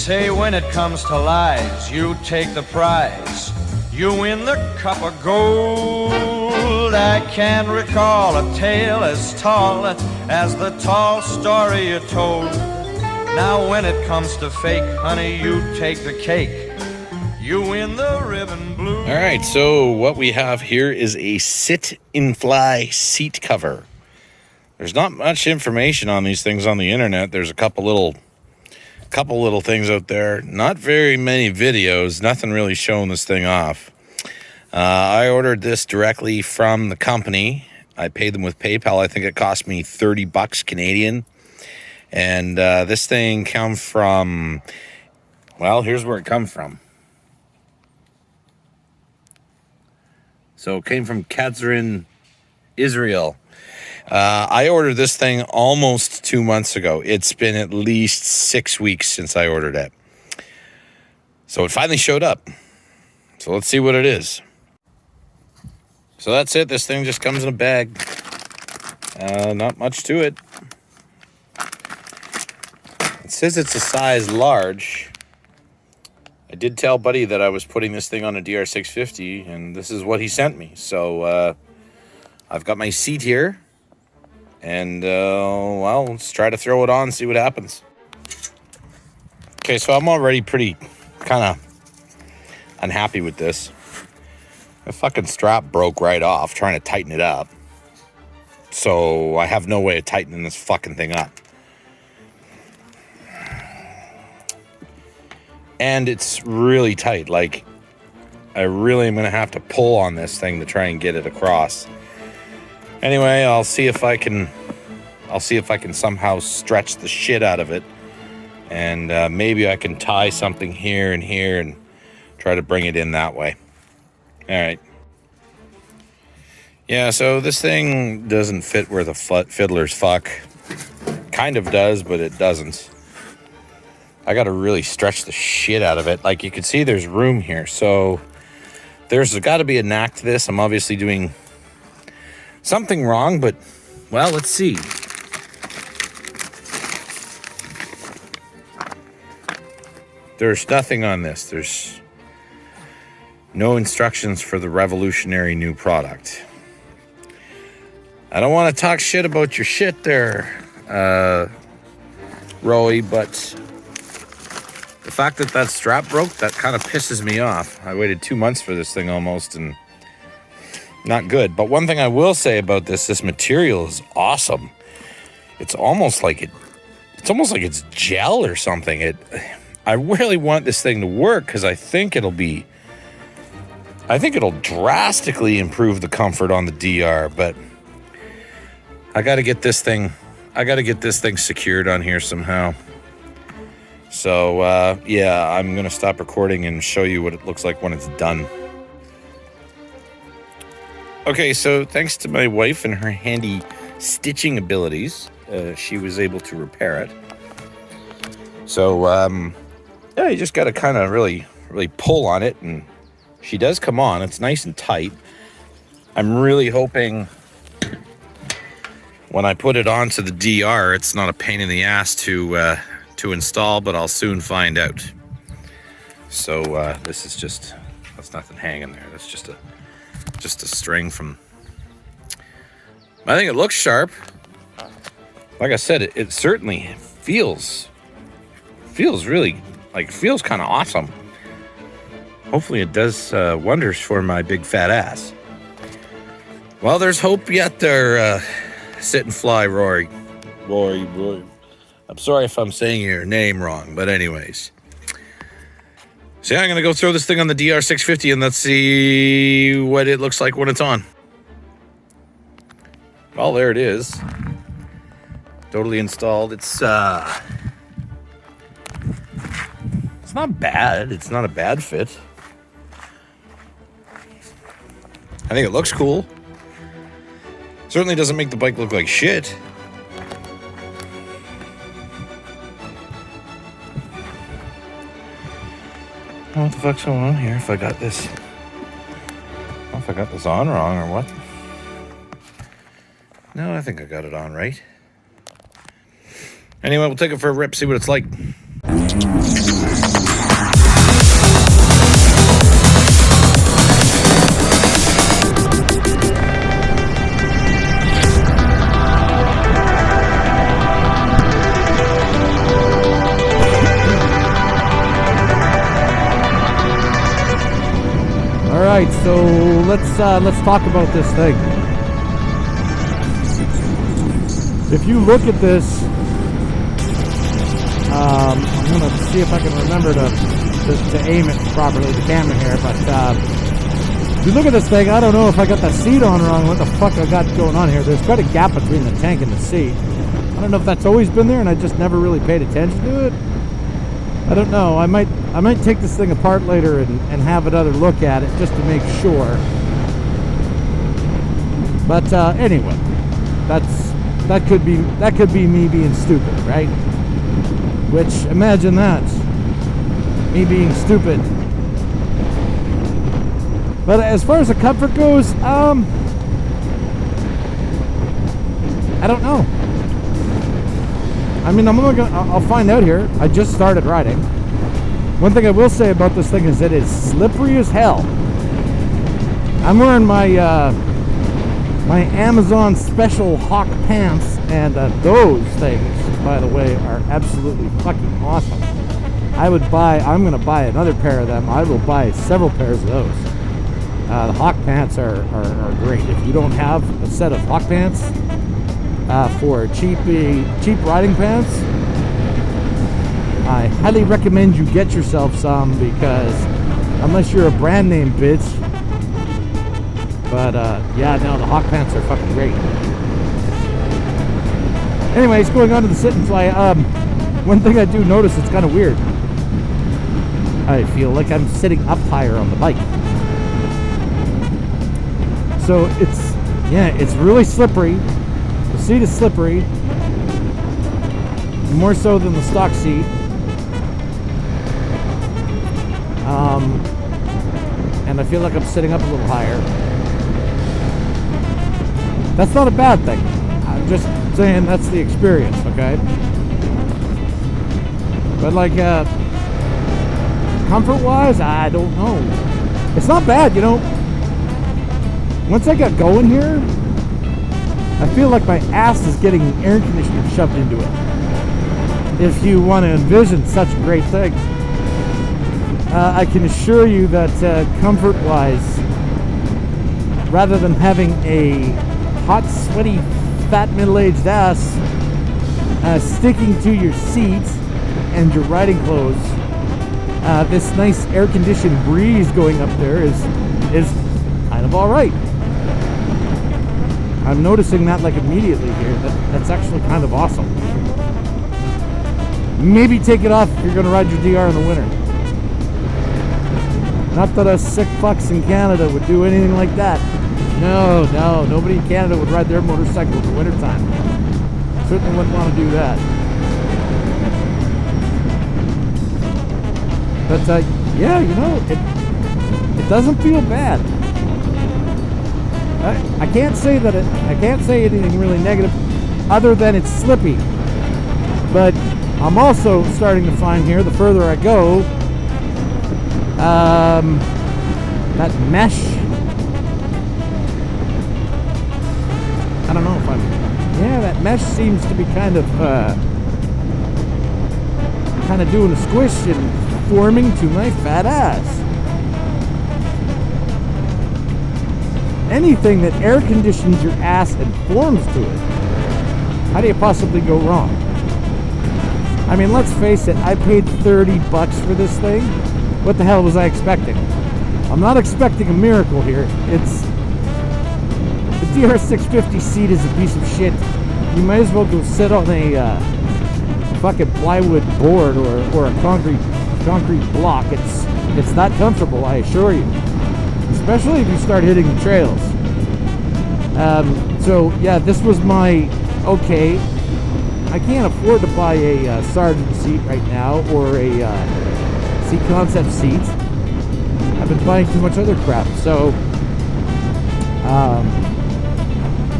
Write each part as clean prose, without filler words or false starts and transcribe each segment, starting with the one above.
say when it comes to lies, you take the prize. You win the cup of gold. I can't recall a tale as tall as the tall story you told. Now when it comes to fake, honey, you take the cake. You win the ribbon blue. All right, so what we have here is a sit-in-fly seat cover. There's not much information on these things on the internet. There's a couple little things out there. Not very many videos. Nothing really showing this thing off. I ordered this directly from the company. I paid them with PayPal. I think it cost me 30 bucks Canadian. And this thing come from, well, here's where it come from. So it came from Kazrin, Israel. I ordered this thing almost 2 months ago. It's been at least 6 weeks since I ordered it. So it finally showed up. So let's see what it is. So that's it. This thing just comes in a bag. Not much to it. It says it's a size large. I did tell Buddy that I was putting this thing on a DR650, and this is what he sent me. So I've got my seat here. And, well, let's try to throw it on and see what happens. Okay, so I'm already pretty kind of unhappy with this. The fucking strap broke right off trying to tighten it up. So I have no way of tightening this fucking thing up. And it's really tight. Like, I really am going to have to pull on this thing to try and get it across. Anyway, I'll see if I can somehow stretch the shit out of it. And maybe I can tie something here and try to bring it in that way. All right. Yeah, so this thing doesn't fit where the fiddlers fuck. Kind of does, but it doesn't. I got to really stretch the shit out of it. Like, you can see there's room here. So there's got to be a knack to this. I'm obviously doing something wrong, but, well, let's see. There's nothing on this. There's no instructions for the revolutionary new product. I don't want to talk shit about your shit there, Roy, but the fact that that strap broke, that kind of pisses me off. I waited 2 months for this thing almost, and not good. But one thing I will say about this material is awesome. It's almost like it's gel or something. I really want this thing to work because I think it'll drastically improve the comfort on the DR, but I got to get this thing secured on here somehow. So, yeah, I'm going to stop recording and show you what it looks like when it's done. Okay, so thanks to my wife and her handy stitching abilities, she was able to repair it. So, yeah, you just got to kind of really pull on it, and she does come on. It's nice and tight. I'm really hoping when I put it onto the DR, it's not a pain in the ass to install, but I'll soon find out. So this is that's nothing hanging there. That's just a string from. I think it looks sharp. Like I said, it certainly feels really feels kind of awesome. Hopefully it does wonders for my big fat ass. Well, there's hope yet there, Sit and Fly, Rory. I'm sorry if I'm saying your name wrong, but anyways. So yeah, I'm going to go throw this thing on the DR650 and let's see what it looks like when it's on. Well, there it is. Totally installed. It's not bad. It's not a bad fit. I think it looks cool. Certainly doesn't make the bike look like shit. What the fuck's going on here? If I got this on wrong or what? No, I think I got it on right. Anyway, we'll take it for a rip, see what it's like. let's talk about this thing. If you look at this, I'm gonna see if I can remember to aim it properly, the camera here. But if you look at this thing, I don't know if I got the seat on wrong. What the fuck I got going on here? There's quite a gap between the tank and the seat. I don't know if that's always been there, and I just never really paid attention to it. I don't know. I might take this thing apart later and have another look at it just to make sure. But anyway, that could be me being stupid, right? Which, imagine that, me being stupid. But as far as the comfort goes, I don't know. I mean, I'll find out here. I just started riding. One thing I will say about this thing is it is slippery as hell. I'm wearing my my Amazon special Hawk pants, and those things, by the way, are absolutely fucking awesome. I'm gonna buy another pair of them. I will buy several pairs of those. The Hawk pants are great. If you don't have a set of Hawk pants for cheap riding pants, I highly recommend you get yourself some, because unless you're a brand name bitch. But yeah, no, the Hawk pants are fucking great. Anyways, going on to the sit and fly. One thing I do notice, it's kind of weird. I feel like I'm sitting up higher on the bike. So it's really slippery. The seat is slippery, more so than the stock seat. And I feel like I'm sitting up a little higher. That's not a bad thing. I'm just saying that's the experience, okay? But like, comfort-wise, I don't know. It's not bad, you know. Once I got going here, I feel like my ass is getting air conditioning shoved into it. If you want to envision such a great thing. I can assure you that comfort-wise, rather than having a hot, sweaty, fat, middle-aged ass sticking to your seat and your riding clothes, this nice air-conditioned breeze going up there is kind of all right. I'm noticing that like immediately here. That's actually kind of awesome. Maybe take it off if you're going to ride your DR in the winter. Not that us sick fucks in Canada would do anything like that. No, nobody in Canada would ride their motorcycle in the wintertime. Certainly wouldn't want to do that. But yeah, you know, it doesn't feel bad. I can't say anything really negative other than it's slippy. But I'm also starting to find here, the further I go, that mesh, I don't know if that mesh seems to be kind of doing a squish and forming to my fat ass. Anything that air conditions your ass and forms to it, how do you possibly go wrong? I mean, let's face it, I paid $30 for this thing. What the hell was I expecting? I'm not expecting a miracle here. The DR650 seat is a piece of shit. You might as well go sit on a fucking plywood board or a concrete block. It's not comfortable, I assure you. Especially if you start hitting the trails. So yeah, this was my okay. I can't afford to buy a Sergeant seat right now or a C Concept seat. I've been buying too much other crap, so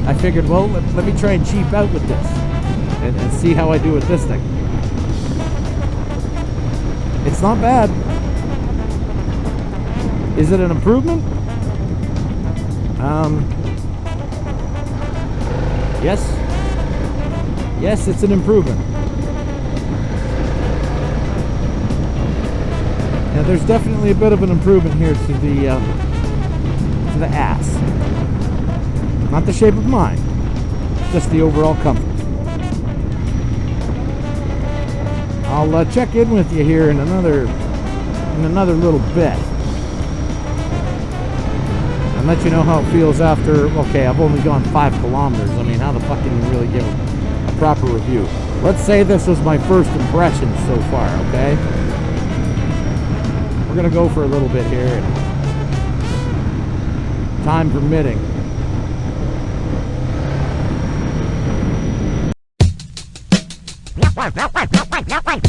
I figured, well, let me try and cheap out with this and see how I do with this thing. It's not bad. Is it an improvement? Yes, it's an improvement. Now, there's definitely a bit of an improvement here to of the ass. Not the shape of mine, just the overall comfort. I'll check in with you here in another little bit and let you know how it feels after. Okay, I've only gone 5 kilometers. I mean, how the fuck can you really give a proper review? Let's say this was my first impression so far, okay? We're gonna go for a little bit here, and time permitting.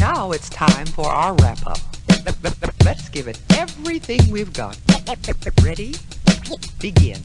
Now it's time for our wrap-up. Let's give it everything we've got. Ready? Begin.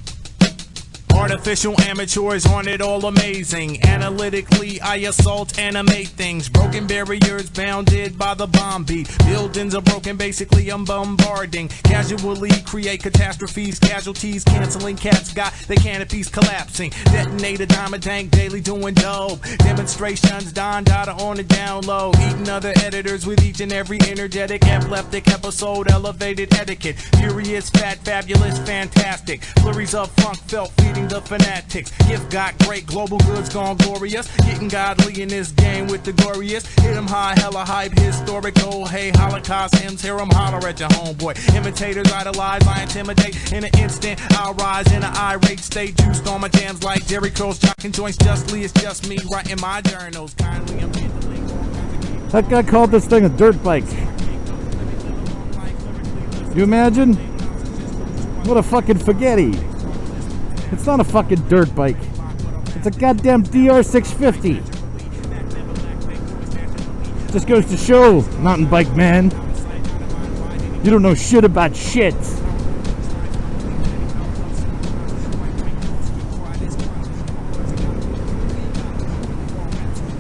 Artificial amateurs aren't it all amazing? Analytically, I assault, animate things. Broken barriers bounded by the bomb beat. Buildings are broken, basically I'm bombarding. Casually create catastrophes, casualties, canceling cats got the canopies collapsing. Detonate a diamond tank daily doing dope. Demonstrations, Don Dada on the down low. Eating other editors with each and every energetic, epileptic episode, elevated etiquette. Furious, fat, fabulous, fantastic. Flurries of funk felt feeding the fanatics. Gift got great, global goods gone glorious. Getting godly in this game with the glorious. Hit 'em high, hella hype, historical. Hey, Holocaust hymns, hear 'em holler at your homeboy. Imitators idolize, I intimidate. In an instant, I'll rise in an irate state. Juiced on my jams like Jerry Curls, jocking joints justly. It's just me writing my journals. Kindly, I'm That guy called this thing a dirt bike. You imagine? What a fucking spaghetti. It's not a fucking dirt bike. It's a goddamn DR650. Just goes to show, mountain bike man, you don't know shit about shit.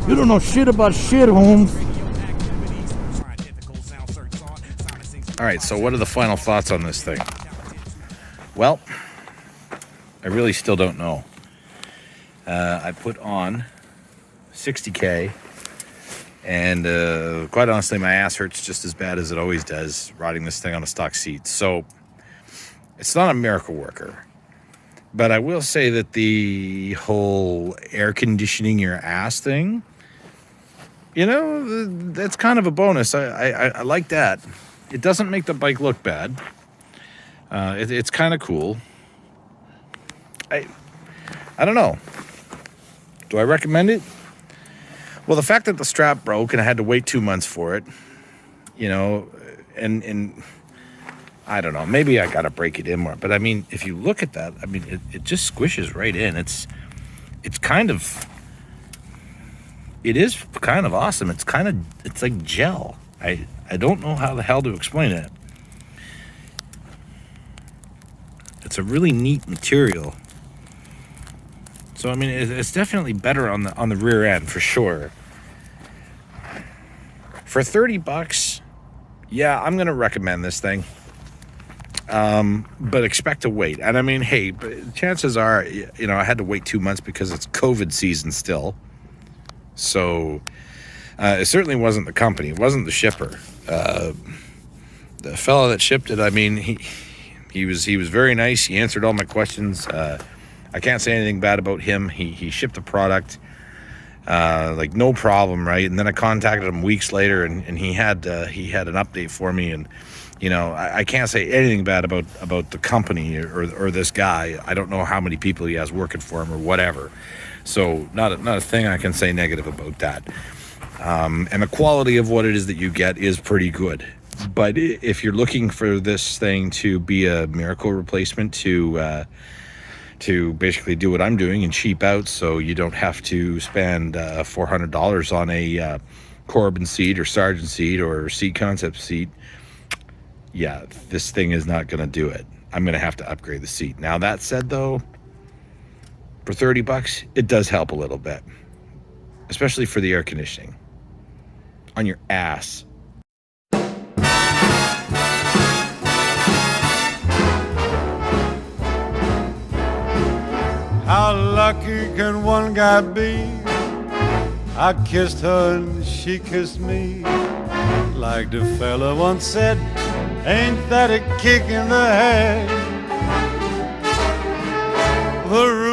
You don't know shit about shit, Holmes. All right, so what are the final thoughts on this thing? Well, I really still don't know. I put on 60K, and quite honestly, my ass hurts just as bad as it always does riding this thing on a stock seat. So it's not a miracle worker. But I will say that the whole air conditioning your ass thing, you know, that's kind of a bonus. I like that. It doesn't make the bike look bad. It's kind of cool. I don't know. Do I recommend it? Well, the fact that the strap broke and I had to wait 2 months for it, you know, and I don't know, maybe I got to break it in more. But I mean, if you look at that, I mean, it just squishes right in. It is kind of awesome. It's like gel. I don't know how the hell to explain it. It's a really neat material. So I mean, it's definitely better on the rear end for sure. For $30, yeah, I'm gonna recommend this thing. But expect to wait. And I mean, hey, but chances are, you know, I had to wait 2 months because it's COVID season still. So it certainly wasn't the company. It wasn't the shipper. The fellow that shipped it, I mean, he was very nice. He answered all my questions. I can't say anything bad about him. He shipped the product, like no problem, right? And then I contacted him weeks later, and he had an update for me. And you know, I can't say anything bad about the company or this guy. I don't know how many people he has working for him or whatever. So not a thing I can say negative about that. And the quality of what it is that you get is pretty good. But if you're looking for this thing to be a miracle replacement to basically do what I'm doing and cheap out, so you don't have to spend $400 on a Corbin seat or Sargent seat or seat concept seat, yeah, this thing is not going to do it. I'm going to have to upgrade the seat. Now, that said, though, for $30, it does help a little bit, especially for the air conditioning on your ass. How lucky can one guy be? I kissed her and she kissed me. Like the fella once said, ain't that a kick in the head? a room.